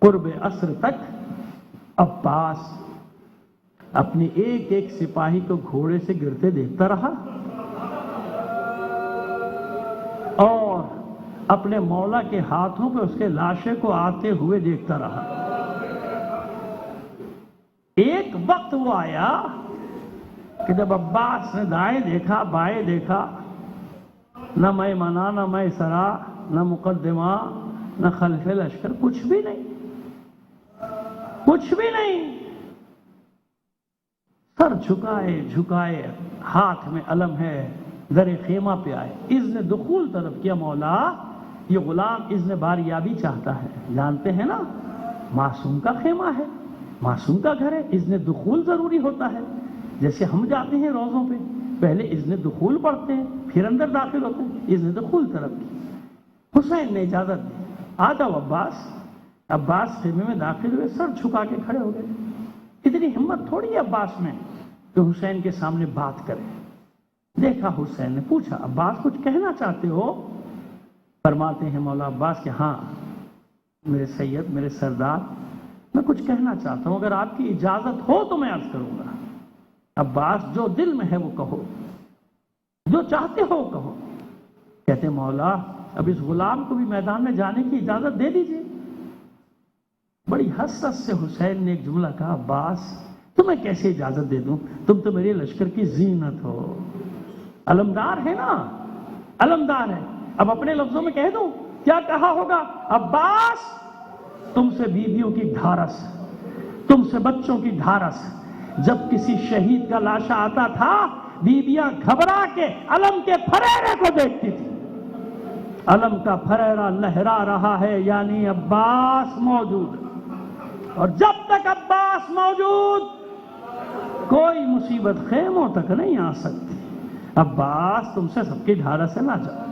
قرب عصر تک عباس اپنے ایک ایک سپاہی کو گھوڑے سے گرتے دیکھتا رہا اور اپنے مولا کے ہاتھوں پہ اس کے لاشے کو آتے ہوئے دیکھتا رہا۔ ایک وقت وہ آیا کہ جب عباس نے دائیں دیکھا بائیں دیکھا، نہ میمنہ نہ میسرہ نہ مقدمہ نہ خلف لشکر، کچھ بھی نہیں، کچھ بھی نہیں۔ سر جھکائے ہاتھ میں علم ہے، در خیمہ پہ آئے، اذن دخول طلب کیا، مولا یہ غلام اذن باریابی چاہتا ہے، جانتے ہیں نا معصوم کا خیمہ ہے، معصوم کا گھر ہے، اذن دخول ضروری ہوتا ہے۔ جیسے ہم جاتے ہیں روزوں پہ پہلے اذن دخول پڑھتے ہیں پھر اندر داخل ہوتے ہیں، اذن دخول طلب کی۔ حسین نے اجازت دی، آ جاؤ عباس۔ عباس خیمے میں داخل ہوئے، سر جھکا کے کھڑے ہو گئے۔ اتنی ہمت تھوڑی ہے عباس میں کہ حسین کے سامنے بات کرے۔ دیکھا حسین نے، پوچھا عباس کچھ کہنا چاہتے ہو؟ فرماتے ہیں مولا عباس کہ ہاں میرے سید، میرے سردار، میں کچھ کہنا چاہتا ہوں، اگر آپ کی اجازت ہو تو میں عرض کروں گا۔ عباس جو دل میں ہے وہ کہو، جو چاہتے ہو وہ کہو۔ کہتے مولا اب اس غلام کو بھی میدان میں جانے کی اجازت دے دیجیے۔ بڑی حسرت سے حسین نے ایک جملہ کہا، عباس تمہیں کیسے اجازت دے دوں، تم تو میرے لشکر کی زینت ہو، علمدار ہے نا، علمدار ہے۔ اب اپنے لفظوں میں کہہ دوں، کیا کہا ہوگا؟ عباس تم سے بیویوں کی ڈھارس، تم سے بچوں کی ڈھارس، جب کسی شہید کا لاشا آتا تھا بیویاں گھبرا کے علم کے پھریرے کو دیکھتی تھی۔ علم کا پھریرا لہرا رہا ہے، یعنی عباس موجود ہے، اور جب تک عباس موجود کوئی مصیبت خیموں تک نہیں آ سکتی۔ عباس تم سے سب کی ڈھارس سے نہ جاؤ۔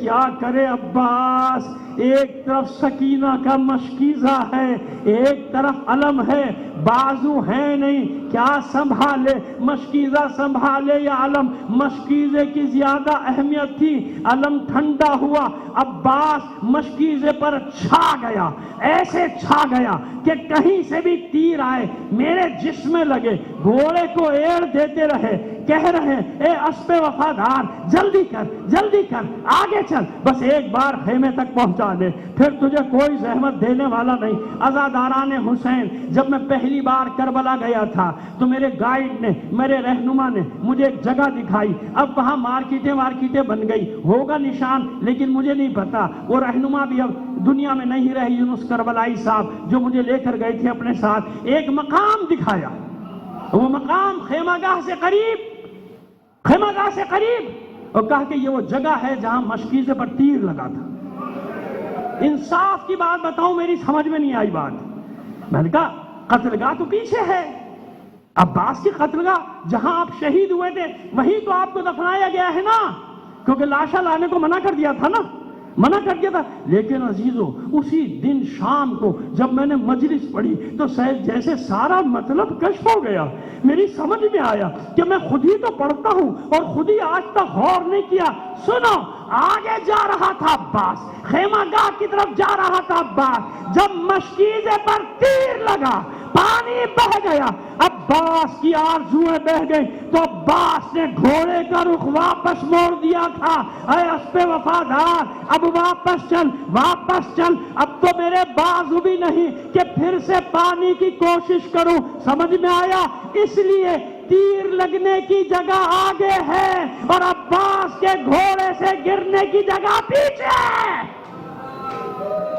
کیا کرے عباس، ایک طرف سکینہ کا مشکیزہ ہے، ایک طرف علم ہے، بازو ہے نہیں، کیا سنبھالے، مشکیزہ سنبھالے یا علم؟ مشکیزے کی زیادہ اہمیت تھی، علم ٹھنڈا ہوا، عباس مشکیزے پر چھا گیا، ایسے چھا گیا کہ کہیں سے بھی تیر آئے میرے جسم میں لگے، گھوڑے کو ایڑ دیتے رہے، کہہ رہے اے اسب وفادار جلدی کر جلدی کر، آگے چل، بس ایک بار خیمے تک پہنچا دے، پھر تجھے کوئی زحمت دینے والا نہیں۔ عزاداران حسین، جب میں پہلی بار کربلا گیا تھا تو میرے گائیڈ نے، میرے رہنما نے مجھے ایک جگہ دکھائی، اب وہاں مارکیٹیں بن گئی، ہوگا نشان لیکن مجھے نہیں پتا، وہ رہنما بھی اب دنیا میں نہیں رہے، یونس کربلائی صاحب جو مجھے لے کر گئے تھے اپنے ساتھ، ایک مقام دکھایا، وہ مقام خیمہ گاہ سے قریب، اور کہا کہ یہ وہ جگہ ہے جہاں مشکیزے پر تیر لگا تھا۔ انصاف کی بات بتاؤں، میری سمجھ میں نہیں آئی بات، میں نے کہا قتل گاہ تو پیچھے ہے، عباس کی قتل گاہ جہاں آپ شہید ہوئے تھے وہیں تو آپ کو دفنایا گیا ہے نا، کیونکہ لاشا لانے کو منع کر دیا تھا نا، منع کر دیا تھا۔ لیکن عزیزو، اسی دن شام کو جب میں نے مجلس پڑھی تو جیسے سارا مطلب کشف ہو گیا، میری سمجھ میں آیا کہ میں خود ہی تو پڑھتا ہوں اور خود ہی آج تک غور نہیں کیا۔ سنو، آگے جا رہا تھا عباس، خیمہ گاہ کی طرف جا رہا تھا عباس، جب مشکیزے پر تیر لگا، پانی بہہ گیا، عباس کی آرزویں بہہ گئی، تو عباس نے گھوڑے کا رخ واپس موڑ دیا تھا۔ اے اسب وفادار، اب واپس چل، اب تو میرے بازو بھی نہیں کہ پھر سے پانی کی کوشش کروں۔ سمجھ میں آیا؟ اس لیے تیر لگنے کی جگہ آگے ہے اور عباس کے گھوڑے سے گرنے کی جگہ پیچھے ہے۔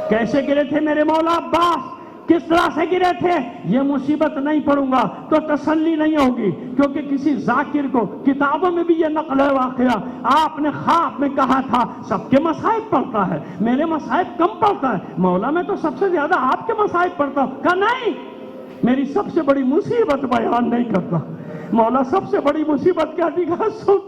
کیسے گرے تھے میرے مولا عباس؟ کس طرح سے گرے تھے؟ یہ مصیبت نہیں پڑھوں گا تو تسلی نہیں ہوگی، کیونکہ کسی ذاکر کو کتابوں میں بھی یہ نقل ہے واقعہ، آپ نے خواب میں کہا تھا سب کے مصائب پڑھتا ہے، میرے مصائب کم پڑھتا ہے، مولا میں تو سب سے زیادہ آپ کے مصائب پڑھتا ہوں۔ کہا نہیں، میری سب سے بڑی مصیبت بیان نہیں کرتا۔ مولا سب سے بڑی مصیبت کیا تھی؟ کہا سن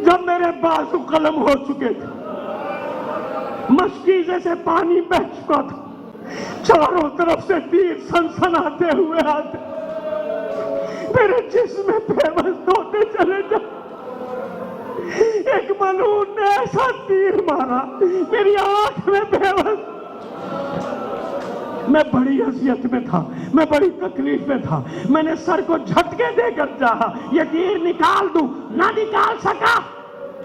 جب میرے بازو قلم ہو چکے تھے، مشکیزے سے پانی بہہ چکا تھا، چاروں طرف سے تیر سنسناتے ہوئے آتے، میرے جسم میں پیوست ہوتے چلے جا، ایک ملعون نے ایسا تیر مارا میری آنکھ میں پیوست، میں بڑی اذیت میں تھا، میں بڑی تکلیف میں تھا، میں نے سر کو جھٹکے دے کر چاہا یہ تیر نکال دوں، نہ نکال سکا،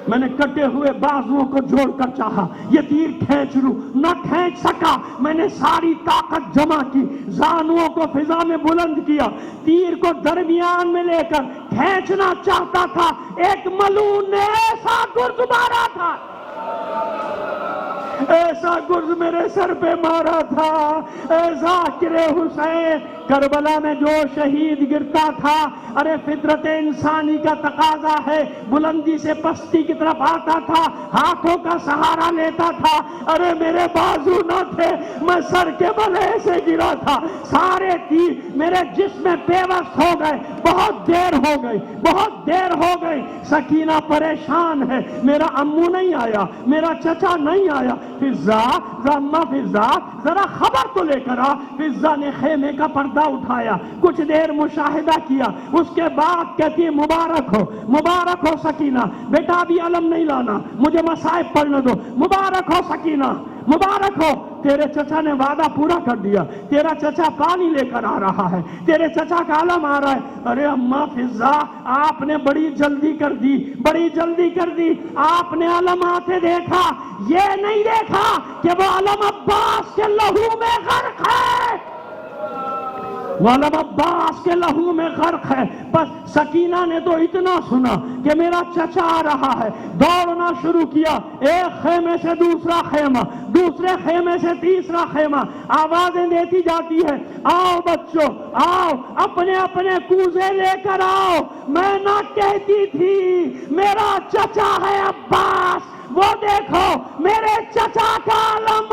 میں نے کٹے ہوئے بازوؤں کو جوڑ کر چاہا یہ تیر کھینچ لوں، نہ کھینچ سکا، میں نے ساری طاقت جمع کی، زانوؤں کو فضا میں بلند کیا، تیر کو درمیان میں لے کر کھینچنا چاہتا تھا، ایک ملعون نے ایسا گرز مارا تھا، ایسا گرز میرے سر پہ مارا تھا۔ اے ذاکر حسین، کربلا میں جو شہید گرتا تھا، ارے فطرت انسانی کا تقاضا ہے، بلندی سے پستی کی طرف آتا تھا، ہاتھوں کا سہارا لیتا تھا، ارے میرے بازو نہ تھے، میں سر کے بل ایسے گرا تھا، سارے تیر میرے جسم میں پیوست ہو گئے، بہت دیر ہو گئی، سکینہ پریشان ہے، میرا امو نہیں آیا، میرا چچا نہیں آیا، فضا ذرا خبر تو لے کر آ۔ فضا نے خیمے کا پردہ اٹھایا، کچھ دیر مشاہدہ کیا، اس کے بعد کہتی ہے مبارک ہو سکینہ، بیٹا ابھی علم نہیں لانا، مجھے مصائب پڑھنے دو، مبارک ہو سکینہ، مبارک ہو، تیرے چچا نے وعدہ پورا کر دیا، تیرا چچا پانی لے کر آ رہا ہے، تیرے چچا کا علم آ رہا ہے۔ ارے اماں فضا، آپ نے بڑی جلدی کر دی، آپ نے علم آتے دیکھا، یہ نہیں دیکھا کہ وہ علم عباس کے لہو میں غرق ہے، وہ علم عباس کے لہو میں غرق ہے۔ بس سکینہ نے تو اتنا سنا کہ میرا چچا آ رہا ہے، دوڑنا شروع کیا، ایک خیمے سے دوسرا خیمہ، دوسرے خیمے سے تیسرا خیمہ، آوازیں دیتی جاتی ہے، آؤ بچوں آؤ، اپنے اپنے کوزے لے کر آؤ، میں نہ کہتی تھی میرا چچا ہے عباس، وہ دیکھو میرے چچا کا علم